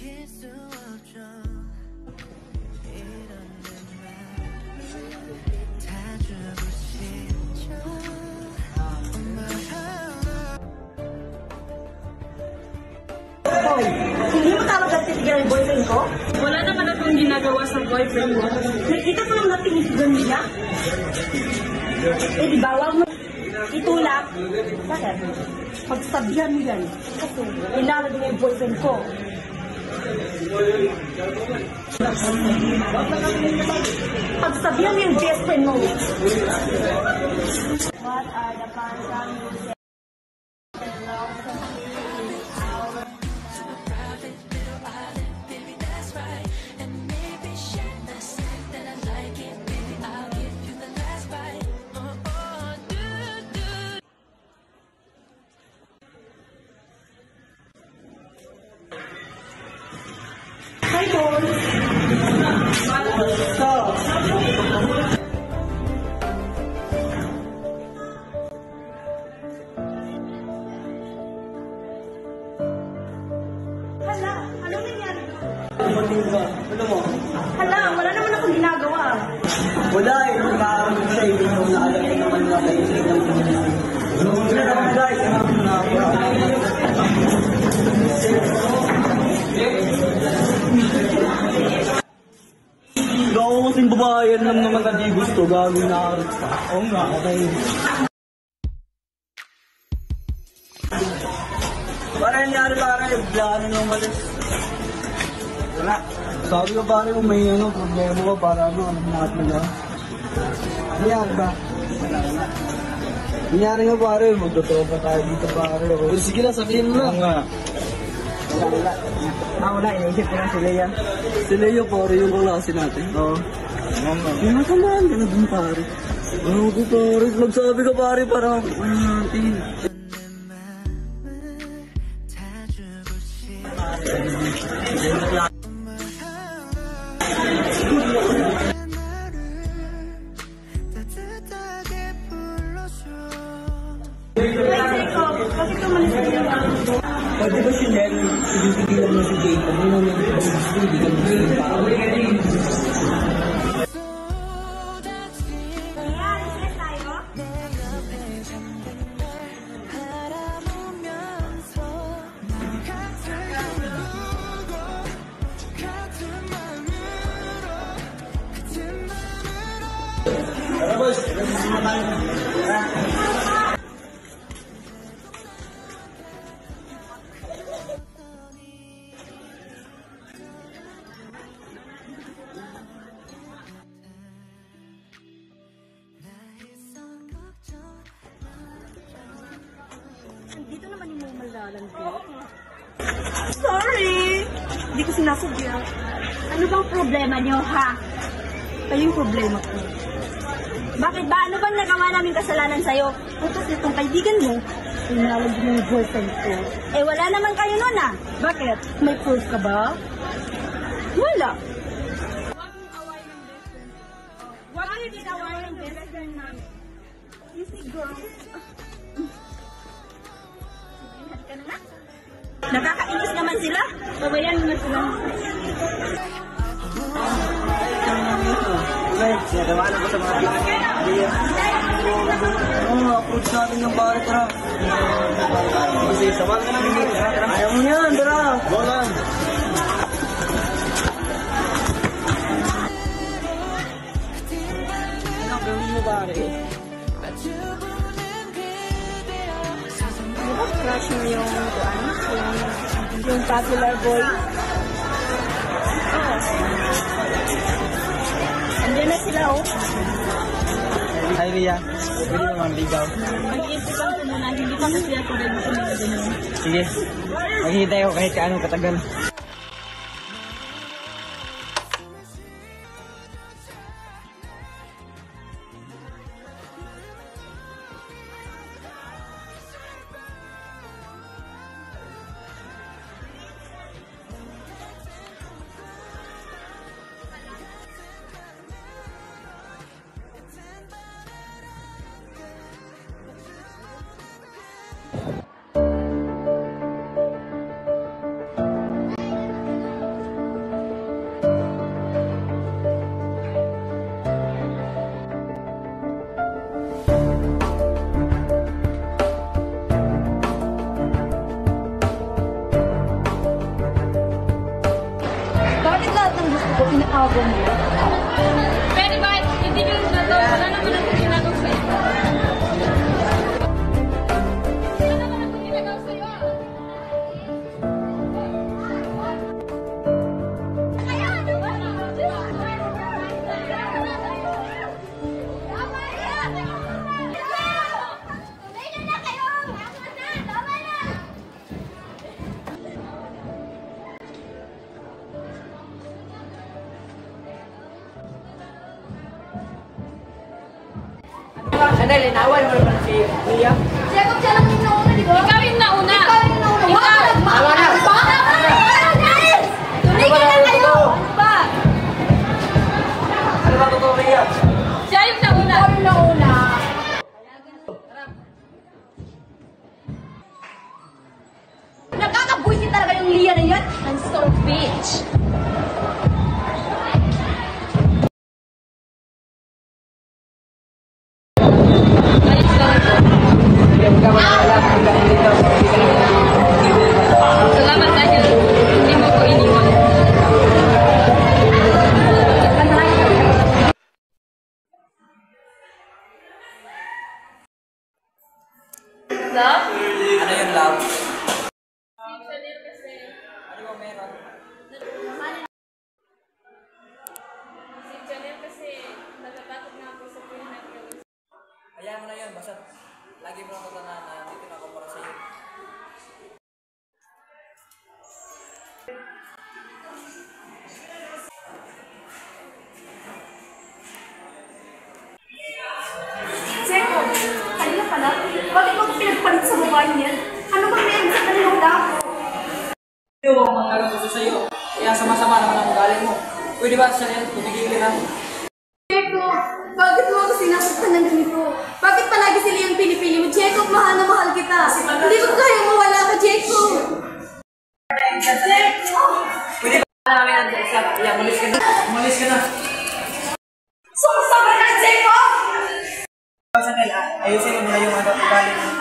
Hoy, hindi mo tawag at titigan yung boyfriend ko? Wala naman akong ginagawa sa boyfriend mo. Nakita ko lang natinisigan niya. Eh di ba, huwag mo itulak. Bakit? Pagsabihan mo yan. Kasi ilalagay niya yung boyfriend ko. Pagsabihan mo yung best friend mo. What are the pantang you say? Hi, boys. So, hala, anong nangyari? Ano mo? Hala, wala naman akong ginagawa. Wala eh. Nakakaroon siya. Hindi ko naalala naman na kayo sa inang pinag-isip. Wala naman guys. Gawa ko kasing babae. Yan lang naman na di gusto. Gagawin na harap pa. Oo nga, okay. Para nangyari para plano nung malis. Wala. Sabi ko pare kung may problema ka para alam natin na. Nangyari ba? Nangyari nga pare, magtotropa tayo dito pare. Pero sige lang, sabihin mo lang. Nga. Wala, iniisip ko lang si Leia. Si Leo pare, yung kaklase natin. Oo. Pinakamaan ka na dun pare. Ano ko pare, magsabi ka pare para natin. Kasi tumalis ka lang. Pwede ba si Len, sinitigilan mo si Jay? Pag mo naman ito, hindi ka gusto pa. Tara boss, nagsisimula tayo. Dito naman yung mga malalan ko. Sorry! Hindi ko sinasadya. Ano bang problema niyo, ha? Kayo yung problema ko. Bakit ba? Ano bang nagawa namin kasalanan sa'yo? Utos nitong kaibigan mo, inalag mo yung boyfriend ko. Eh, wala naman kayo nun, ah. Bakit? May proof ka ba? Wala. Huwag mo ginawa ng best friend namin. You see, girl. Nakakainis naman sila. Pabayaan mo na sila. Okay, sinatawanan ko sa mga pilihan. Oo, approach natin yung pare, tara. Kasi saman ka namin dito. Ayaw mo yan, tara. Go lang. Ano gawin mo pare? Di ba crush mo yung yung popular boy? Oo. Andiyan na sila, oh. Hi, Ria. Pwede naman ligaw. Mag-iisipan ko muna, hindi pa kasi ako rin sumunod din. Sige, maghihintay ako kahit kaano katagal. pinatago mo. Pero bakit hindi nyo na to? Wala naman ako ginagawa sa'yo. Wala naman ako ginagawa sa'yo. Chanel, inawal mo naman si Lia. Jacob, siya lang yung nauna, di ba? Ikaw yung nauna. Ikaw yung nauna. Wag! Tama na! Tumigil na kayo! Ano ba? Ano ba totoo, Lia? Siya yung nauna. Ikaw yung nauna. Nakakabuisit talaga yung Lia na yan. I'm so bitch. Salamat dahil hindi mo ko iniwan. Love? Ano yun, love? Chanel kasi. Ano ba meron? Si Chanel kasi natatakot nga ako sa pinag-gawin. Hayaan mo na yun, basta lagi mo lang tatanan na dito na ako para sa'yo. Jacob, kanina pala, bakit mo pinagpalit sa babae niyan? Ano bang meron sa kanilang dako? Hindi ko akong magkakagusto sa'yo. Kaya sama-sama naman ang ugali mo. Pwede ba, Chanel? Tumigil ka na. Jacob, bakit mo ako sinasaktan ng ganito? Bakit palagi sila yung pinipili mo? Jacob, mahal na mahal kita. Hindi ko kaya mawala ka, Jacob. Jacob! Pwede ba namin ang isa? Kaya umalis ka na. Umalis ka na. Sumasama ka, Jacob! Chanel, ayusin mo na yung ugali mo.